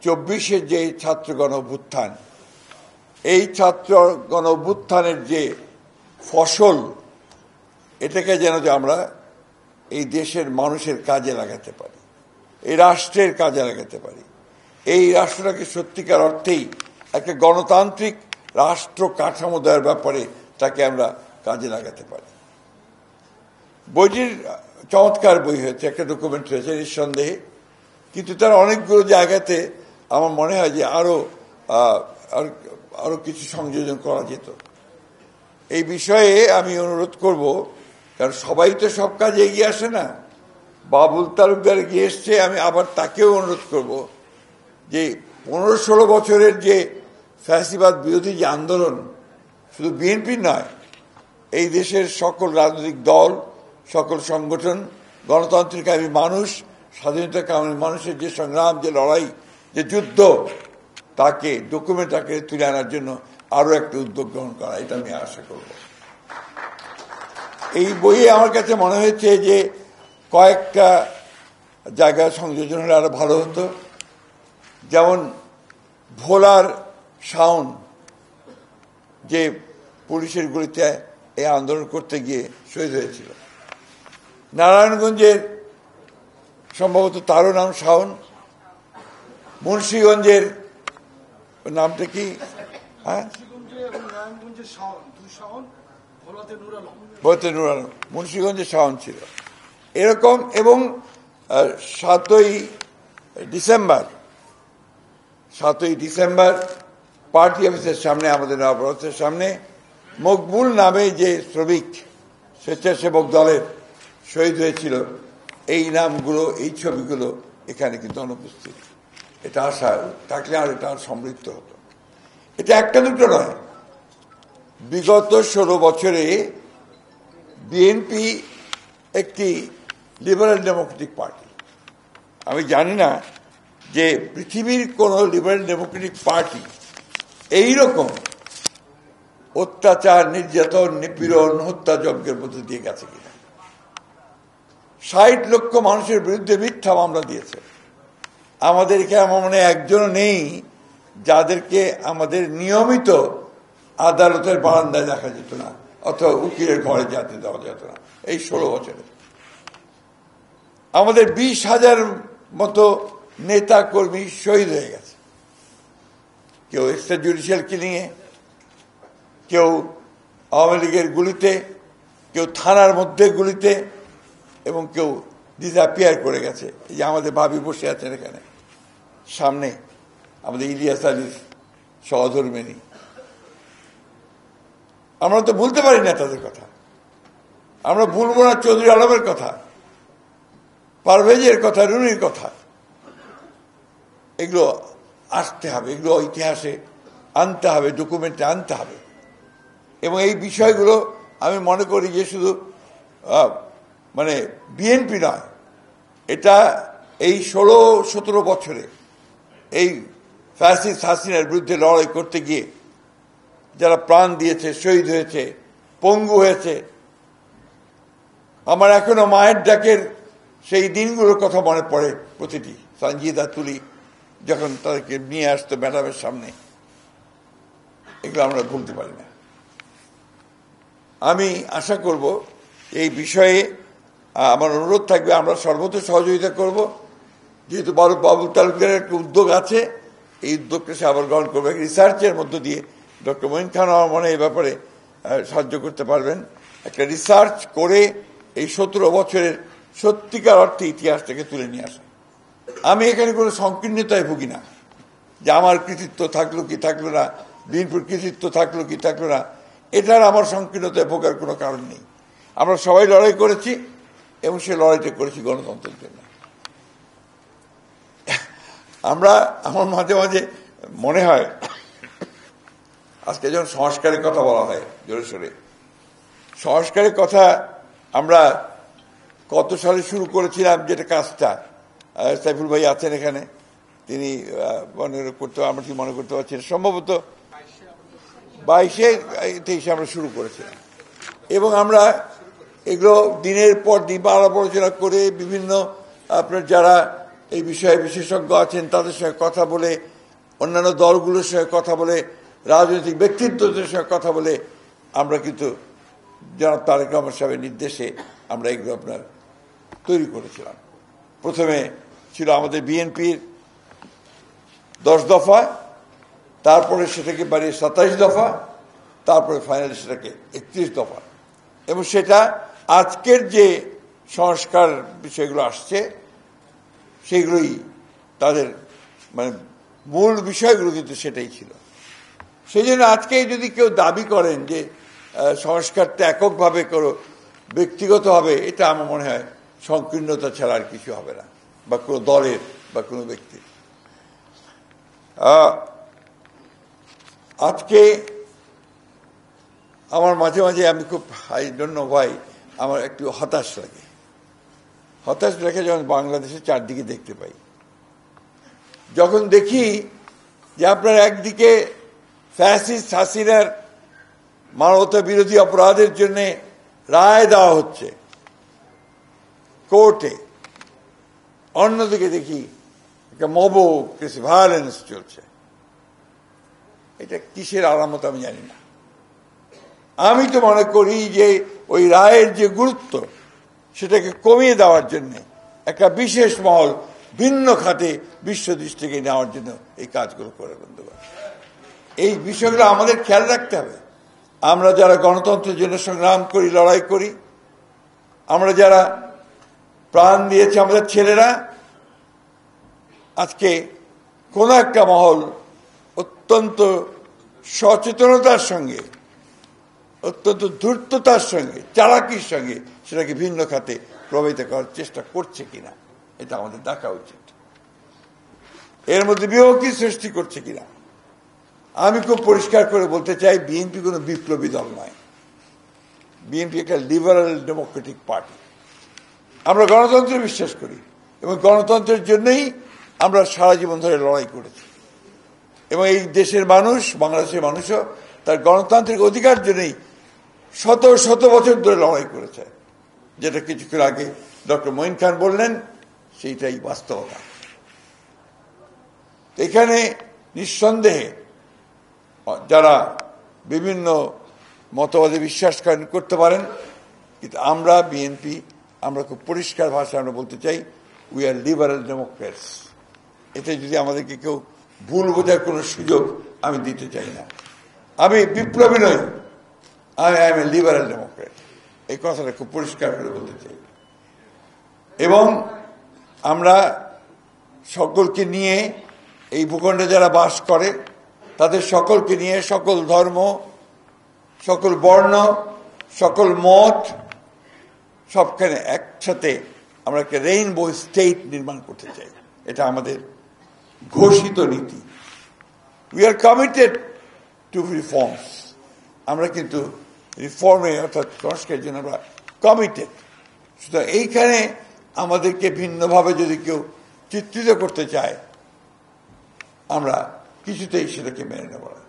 24-এর যে ছাত্র গণ অভ্যুত্থান, এই ছাত্র গণ অভ্যুত্থানের যে ফসল, এটাকে যেন আমরা এই দেশের মানুষের কাজে লাগাতে পারি, এই রাষ্ট্রের কাজে লাগাতে পারি, এই রাষ্ট্রটাকে সত্যিকার অর্থেই একটা গণতান্ত্রিক রাষ্ট্র কাঠামো দেওয়ার ব্যাপারে তাকে আমরা কাজে লাগাতে পারি। বইটির চমৎকার বই হয়েছে, একটা ডকুমেন্ট হয়েছে নিঃসন্দেহে, কিন্তু তার অনেকগুলো জায়গাতে আমার মনে হয় যে আরো কিছু সংযোজন করা যেত। এই বিষয়ে আমি অনুরোধ করব, কারণ সবাই তো সব কাজে এগিয়ে আসে না। বাবুল তালুকদার এগিয়ে এসছে, আমি আবার তাকেও অনুরোধ করব যে 15-16 বছরের যে ফ্যাসিবাদ বিরোধী যে আন্দোলন, শুধু বিএনপি নয়, এই দেশের সকল রাজনৈতিক দল, সকল সংগঠন, গণতান্ত্রিকামী মানুষ, স্বাধীনতাকামী মানুষের যে সংগ্রাম, যে লড়াই, যে যুদ্ধ, তাকে ডকুমেন্ট আকারে তুলে আনার জন্য আরো একটা উদ্যোগ গ্রহণ করা, এটা আমি আশা করব। এই বইয়ে আমার কাছে মনে হয়েছে যে কয়েকটা জায়গায় সংযোজন হলে আরো ভালো হতো। যেমন ভোলার শাওন, যে পুলিশের গুলিতে এই আন্দোলন করতে গিয়ে শহীদ হয়েছিল। নারায়ণগঞ্জের সম্ভবত তারও নাম শাওন। মুন্সিগঞ্জের নামটা কি? হ্যাঁ, ভোলাতে নুর আলম, মুন্সিগঞ্জে শাওন ছিল এরকম। এবং 7ই ডিসেম্বর পার্টি অফিসের সামনে, আমাদের নবভারতের সামনে, মকবুল নামে যে শ্রমিক স্বেচ্ছাসেবক দলের শহীদ হয়েছিল, এই নামগুলো, এই ছবিগুলো এখানে কিন্তু অনুপস্থিত। এটা আশা থাকলে আর এটা সমৃদ্ধ হতো। এটা একটা দুটো নয়, বিগত 16 বছরে বিএনপি একটি লিবারেল ডেমোক্রেটিক পার্টি। আমি জানি না যে পৃথিবীর কোন লিবারেল ডেমোক্রেটিক পার্টি এইরকম অত্যাচার, নির্যাতন, নিপীড়ন, হত্যাযজ্ঞের মধ্যে দিয়ে গেছে কিনা। 60 লক্ষ মানুষের বিরুদ্ধে মিথ্যা মামলা দিয়েছে। আমাদের এখানে আমার মনে একজনও নেই যাদেরকে আমাদের নিয়মিত আদালতের বারান্দায় দেখা যেত না, অথবা উকিলের ঘরে যেতে দেওয়া যেত না। এই 16 বছরে আমাদের 20,000 মতো নেতা কর্মী শহীদ হয়ে গেছে। কেউ এক্সট্রা জুডিশিয়াল কিলিংয়ে, কেউ আওয়ামী লীগের গুলিতে, কেউ থানার মধ্যে গুলিতে, এবং কেউ ডিসঅ্যাপিয়ার করে গেছে। এই যে আমাদের ভাবি বসে আছেন এখানে সামনে, আমাদের ইলিয়াস আলীর সহধর্মিণী, আমরা তো ভুলতে পারি না তাদের কথা। আমরা ভুলবো না চৌধুরী আলমের কথা, পারভেজের কথা, রুনির কথা। এগুলো আসতে হবে, এগুলো ইতিহাসে আনতে হবে, ডকুমেন্টে আনতে হবে। এবং এই বিষয়গুলো আমি মনে করি যে শুধু মানে বিএনপি নয়, এটা এই 16-17 বছরে এই ফ্যাসিস্ট হাসিনার বিরুদ্ধে লড়াই করতে গিয়ে যারা প্রাণ দিয়েছে, শহীদ হয়েছে, পঙ্গু হয়েছে, আমার এখনো মায়ের ডাকের সেই দিনগুলোর কথা মনে পড়ে প্রতিটি। সঞ্জিদা তুলি যখন তাদেরকে নিয়ে আসতো ম্যাডামের সামনে, এগুলো আমরা ভুলতে পারি না। আমি আশা করব এই বিষয়ে আমার অনুরোধ থাকবে, আমরা সর্বত্র সহযোগিতা করব। যেহেতু বাবুল তালুকদারের একটা উদ্যোগ আছে, এই উদ্যোগটা সে আবার গ্রহণ করবে রিসার্চের মধ্য দিয়ে। ডক্টর মঈন খান আমার মনে এই ব্যাপারে সাহায্য করতে পারবেন। একটা রিসার্চ করে এই 17 বছরের সত্যিকার অর্থে ইতিহাসটাকে তুলে নিয়ে আসা। আমি এখানে কোনো সংকীর্ণতায় ভুগি না যে আমার কৃতিত্ব থাকলো কি থাকলো না, বিএনপির কৃতিত্ব থাকলো কি থাকলো না, এটার আমার সংকীর্ণতায় ভোগার কোনো কারণ নেই। আমরা সবাই লড়াই করেছি এবং সে লড়াইটা করেছি গণতন্ত্রের জন্য। আমার মাঝে মাঝে মনে হয়, আজকে যখন সংস্কারের কথা বলা হয় জোরে সোরে, সংস্কারের কথা আমরা কত সালে শুরু করেছিলাম, যেটা কাজটা সাইফুল ভাই আছেন এখানে, তিনি মনে করতে, আমরা কি মনে করতে পারছি না, সম্ভবত 22-23 আমরা শুরু করেছিলাম। এবং আমরা এগুলো দিনের পর দিন আলাপ আলোচনা করে বিভিন্ন আপনার যারা এই বিষয়ে বিশেষজ্ঞ আছেন, তাদের সঙ্গে কথা বলে, অন্যান্য দলগুলোর সঙ্গে কথা বলে, রাজনৈতিক ব্যক্তিত্বদের সঙ্গে কথা বলে আমরা কিন্তু জনাব তারেক রহমান সাহেবের নির্দেশে আমরা এগুলো আপনার তৈরি করেছিলাম। প্রথমে ছিল আমাদের বিএনপির 10 দফা, তারপরে সেটাকে বাড়িয়ে 27 দফা, তারপরে ফাইনালি সেটাকে 31 দফা। এবং সেটা আজকের যে সংস্কার বিষয়গুলো আসছে সেগুলোই তাদের মানে মূল বিষয়গুলো কিন্তু সেটাই ছিল। সেই জন্য আজকে যদি কেউ দাবি করেন যে সংস্কারটা এককভাবে করো, ব্যক্তিগতভাবে, এটা আমার মনে হয় সংকীর্ণতা ছাড়া আর কিছু হবে না, বা কোনো দলের বা কোনো ব্যক্তির। আজকে আমার মাঝে মাঝে আমি খুব আই ডোন্ট নো হোয়াই আমার একটু হতাশ লাগে যখন বাংলাদেশের চারদিকে দেখতে পাই, যখন দেখি যে আপনার একদিকে ফ্যাসিস্ট হাসিনার মানবতা বিরোধী অপরাধের জন্য রায় দেওয়া হচ্ছে কোর্টে, অন্যদিকে দেখি একটা মব ভায়োলেন্স চলছে। এটা কিসের আলামত আমি জানি না। আমি তো মনে করি যে ওই রায়ের যে গুরুত্ব সেটাকে কমিয়ে দেওয়ার জন্য একটা বিশেষ মহল ভিন্ন খাতে বিশ্ব দৃষ্টিকে নেওয়ার জন্য এই কাজগুলো করে বন্ধুগণ। এই বিষয়গুলো আমাদের খেয়াল রাখতে হবে। আমরা যারা গণতন্ত্রের জন্য সংগ্রাম করি, লড়াই করি, আমরা যারা প্রাণ দিয়েছে আমাদের ছেলেরা, আজকে কোন একটা মহল অত্যন্ত সচেতনতার সঙ্গে, অত্যন্ত ধূর্ততার সঙ্গে, চালাকির সঙ্গে সেটাকে ভিন্ন খাতে প্রভাবিত করার চেষ্টা করছে কিনা এটা আমাদের দেখা উচিত। এর মধ্যে বিভক্তি সৃষ্টি করছে কিনা। আমি খুব পরিষ্কার করে বলতে চাই, বিএনপি কোনো বিপ্লবী দল নয়। বিএনপি একটা লিবারাল ডেমোক্রেটিক পার্টি। আমরা গণতন্ত্রে বিশ্বাস করি এবং গণতন্ত্রের জন্যই আমরা সারা জীবন ধরে লড়াই করেছি। এবং এই দেশের মানুষ, বাংলাদেশের মানুষও তার গণতান্ত্রিক অধিকার জন্যই শত শত বছর ধরে লড়াই করেছে। যেটা কিছুক্ষণ আগে ডক্টর মঈন খান বললেন, সেইটাই বাস্তবতা। এখানে নিঃসন্দেহে যারা বিভিন্ন মতবাদে বিশ্বাস করতে পারেন, কিন্তু আমরা বিএনপি, আমরা খুব পরিষ্কার ভাষায় আমরা বলতে চাই, উই আর লিবারাল ডেমোক্রেটস। এতে যদি আমাদেরকে কেউ ভুল বোঝার কোনো সুযোগ আমি দিতে চাই না। আমি বিপ্লবী নই, আমি I M A liberal Democrat. এই কথাটা খুব পরিষ্কার করে বলতে চাই। এবং আমরা সকলকে নিয়ে, এই ভূখণ্ডে যারা বাস করে তাদের সকলকে নিয়ে, সকল ধর্ম, সকল বর্ণ, সকল মত, সবখানে একসাথে আমরা একটা রেইনবো স্টেট নির্মাণ করতে চাই। এটা আমাদের ঘোষিত নীতি। We are committed two reforms. আমরা কিন্তু রিফর্মে অর্থাৎ সংস্কারের জন্য আমরা কমিটেড। সুতরাং এইখানে আমাদেরকে ভিন্নভাবে যদি কেউ চিত্রিত করতে চায়, আমরা কিছুতেই সেটাকে মেনে নেব না।